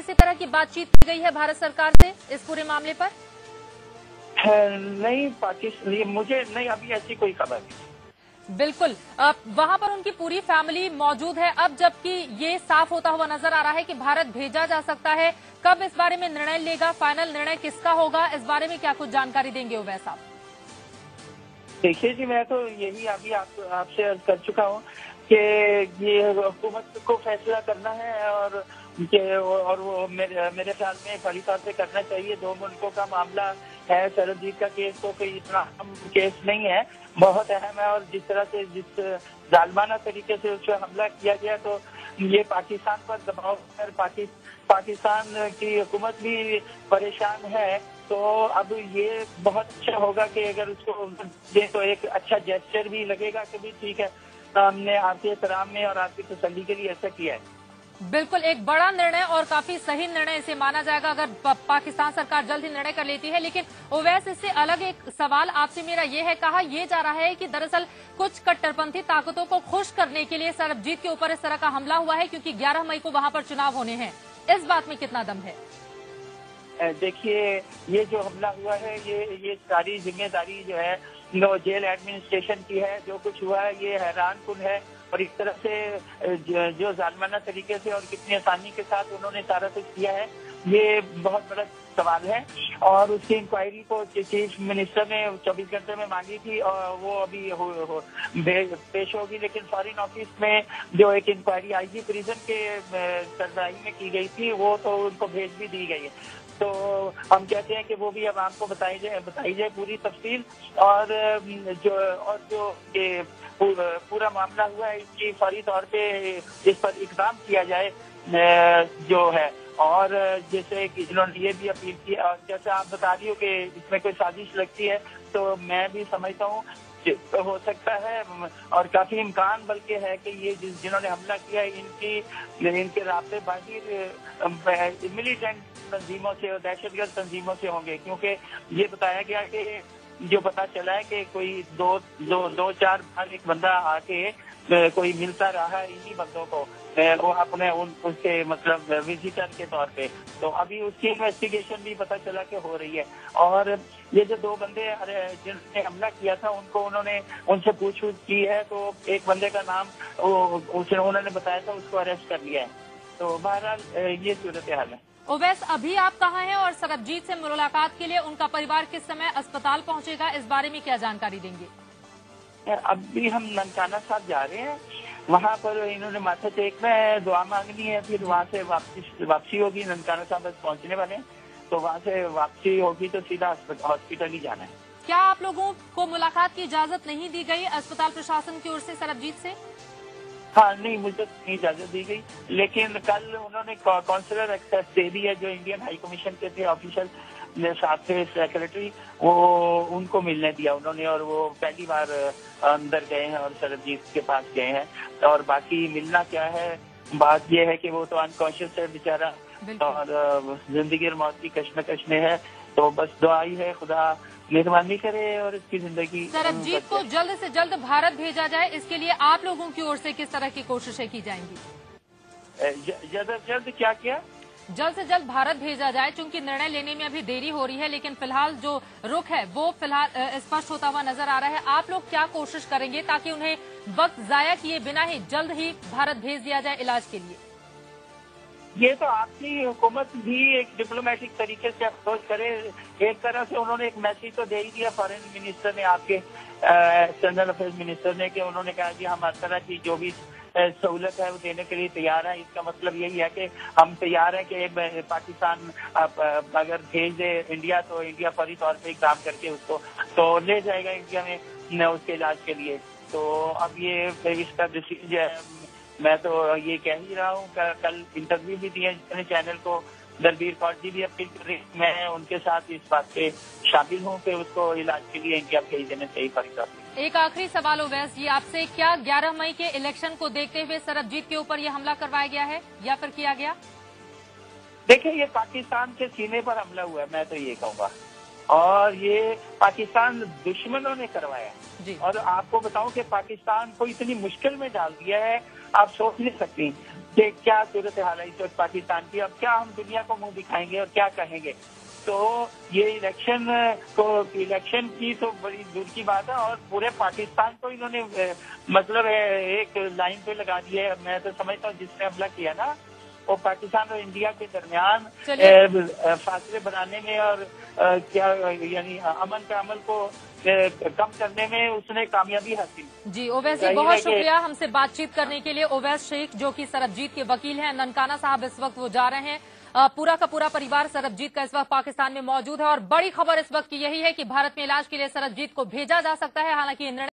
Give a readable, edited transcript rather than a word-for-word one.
किसी तरह की बातचीत की गई है भारत सरकार से इस पूरे मामले पर? नहीं, पाकिस्तान मुझे नहीं, अभी ऐसी कोई खबर नहीं। बिल्कुल, वहां पर उनकी पूरी फैमिली मौजूद है। अब जबकि ये साफ होता हुआ नजर आ रहा है कि भारत भेजा जा सकता है, कब इस बारे में निर्णय लेगा, फाइनल निर्णय किसका होगा, इस बारे में क्या कुछ जानकारी देंगे उवैस साहब? देखिए जी, मैं तो यही अभी आपसे अर्ज कर चुका हूँ कि ये हुकूमत को फैसला करना है और वो मेरे ख्याल में बड़ी तौर पे करना चाहिए। दो मुल्कों का मामला है, सरबजीत का केस तो कोई इतना अहम केस नहीं है, बहुत अहम है। और जिस तरह से जिस जालिमाना तरीके से उस पर हमला किया गया, तो ये पाकिस्तान पर दबाव कर पाकिस्तान की हुकूमत भी परेशान है। तो अब ये बहुत अच्छा होगा कि अगर उसको दे तो एक अच्छा जेस्चर भी लगेगा कि भी ठीक है, हमने आपके एहतराम में और आपकी तसल्ली के लिए ऐसा किया है। बिल्कुल, एक बड़ा निर्णय और काफी सही निर्णय इसे माना जाएगा अगर पाकिस्तान सरकार जल्द ही निर्णय कर लेती है। लेकिन ओवैस, इससे अलग एक सवाल आपसे मेरा ये है, कहा यह जा रहा है कि दरअसल कुछ कट्टरपंथी ताकतों को खुश करने के लिए सरबजीत के ऊपर इस तरह का हमला हुआ है, क्योंकि 11 मई को वहां पर चुनाव होने हैं। इस बात में कितना दम है? देखिए, ये जो हमला हुआ है, ये सारी जिम्मेदारी जो है जेल एडमिनिस्ट्रेशन की है। जो कुछ हुआ है ये हैरानकुन है, और इस तरह से जो जालिमाना तरीके से और कितनी आसानी के साथ उन्होंने सारा कुछ किया है, ये बहुत बड़ा सवाल है। और उसकी इंक्वायरी को चीफ मिनिस्टर ने 24 घंटे में मांगी थी और वो अभी पेश होगी। लेकिन फॉरेन ऑफिस में जो एक इंक्वायरी आईजी प्रिजन के सरबराही में की गई थी, वो तो उनको भेज भी दी गई है। तो हम कहते हैं कि वो भी अब आपको बताई जाए पूरी तफसील। और जो ये पूरा मामला हुआ है, इसकी फौरी तौर पे इस पर इकदाम किया जाए जो है। और जैसे कि इन्होंने ये भी अपील की, और जैसे आप बता रही हो कि इसमें कोई साजिश लगती है, तो मैं भी समझता हूँ हो सकता है, और काफी इम्कान बल्कि है कि ये जिन्होंने हमला किया है, इनके राब्ते बाहर मिलिटेंट तंजीमों से और दहशतगर्द तंजीमों से होंगे। क्योंकि ये बताया गया कि जो पता चला है कि कोई दो चार बार एक बंदा आके कोई मिलता रहा है इन्हीं बंदों को, वो अपने उसके मतलब विजिटर के तौर पे। तो अभी उसकी इन्वेस्टिगेशन भी पता चला कि हो रही है। और ये जो दो बंदे जिन्होंने हमला किया था, उन्होंने उनसे पूछताछ की है, तो एक बंदे का नाम उन्होंने बताया था, उसको अरेस्ट कर लिया है। तो बहरहाल ये सूरत हाल है। ओवैस, अभी आप कहाँ हैं और सरबजीत से मुलाकात के लिए उनका परिवार किस समय अस्पताल पहुंचेगा, इस बारे में क्या जानकारी देंगे? अभी हम ननकाना साहब जा रहे हैं, वहाँ पर इन्होंने माथा टेकना है, दुआ मांगनी है, फिर वहाँ से वापसी होगी। ननकाना साहब बस पहुँचने वाले हैं, तो वहाँ से वापसी होगी तो सीधा हॉस्पिटल ही जाना है। क्या आप लोगों को मुलाकात की इजाजत नहीं दी गई अस्पताल प्रशासन की ओर से सरबजीत से? हाँ, नहीं, मुझे नहीं इजाजत दी गई, लेकिन कल उन्होंने काउंसलर एक्सेस दे दी है, जो इंडियन हाई कमीशन के थे ऑफिशियल साथ से सेक्रेटरी, वो उनको मिलने दिया उन्होंने। और वो पहली बार अंदर गए हैं और सरबजीत के पास गए हैं। और बाकी मिलना क्या है, बात यह है कि वो तो अनकॉन्शियस है बेचारा, और जिंदगी और मौत की कश्मकश में है। तो बस दुआ ही है, खुदा मेहरबानी करे और इसकी जिंदगी। सरबजीत को जल्द से जल्द भारत भेजा जाए, इसके लिए आप लोगों की ओर से किस तरह की कोशिशें की जाएंगी? जल्द क्या किया? जल्द से जल्द भारत भेजा जाए, क्योंकि निर्णय लेने में अभी देरी हो रही है, लेकिन फिलहाल जो रुख है वो फिलहाल स्पष्ट होता हुआ नजर आ रहा है। आप लोग क्या कोशिश करेंगे ताकि उन्हें वक्त जाया किए बिना ही जल्द ही भारत भेज दिया जाए इलाज के लिए? ये तो आपकी हुकूमत भी एक डिप्लोमेटिक तरीके से अप्रोच करे। एक तरह से उन्होंने एक मैसेज तो दे ही दिया फॉरेन मिनिस्टर ने, आपके एक्सटर्नल अफेयर्स मिनिस्टर ने, कि उन्होंने कहा कि हम हर तरह की जो भी सहूलत है वो देने के लिए तैयार है। इसका मतलब यही है कि हम तैयार है कि पाकिस्तान अगर भेज दे इंडिया, तो इंडिया फौरी तौर पे काम करके उसको तो ले जाएगा इंडिया में उसके इलाज के लिए। तो अब ये इसका डिसीजन है, मैं तो ये कह ही रहा हूँ। कल इंटरव्यू भी दिया जितने चैनल को, दलबीर कौर जी भी अपील कर रही, मैं उनके साथ इस बात पे शामिल हूँ कि उसको इलाज के लिए इंडिया भेज देने से ही फरीदा। एक आखिरी सवाल ओवैस जी आपसे, क्या 11 मई के इलेक्शन को देखते हुए सरबजीत के ऊपर यह हमला करवाया गया है या फिर किया गया? देखिए, ये पाकिस्तान के सीने पर हमला हुआ है, मैं तो ये कहूँगा, और ये पाकिस्तान दुश्मनों ने करवाया है। और आपको बताऊं कि पाकिस्तान को इतनी मुश्किल में डाल दिया है, आप सोच नहीं सकती। कि क्या सूरत हाल है इस वक्त पाकिस्तान की, अब क्या हम दुनिया को मुंह दिखाएंगे और क्या कहेंगे। तो ये इलेक्शन की तो बड़ी दूर की बात है, और पूरे पाकिस्तान को इन्होंने मतलब एक लाइन पे लगा दिया है। मैं तो समझता हूँ जिसने हमला किया ना, वो पाकिस्तान और इंडिया के दरमियान फासले बनाने में और क्या यानी अमन का अमल को कम करने में उसने कामयाबी हासिल। जी ओवैस जी, बहुत शुक्रिया हमसे बातचीत करने के लिए। ओवैस शेख जो कि सरबजीत के वकील हैं, ननकाना साहब इस वक्त वो जा रहे हैं। पूरा का पूरा परिवार सरबजीत का इस वक्त पाकिस्तान में मौजूद है और बड़ी खबर इस वक्त की यही है कि भारत में इलाज के लिए सरबजीत को भेजा जा सकता है। हालांकि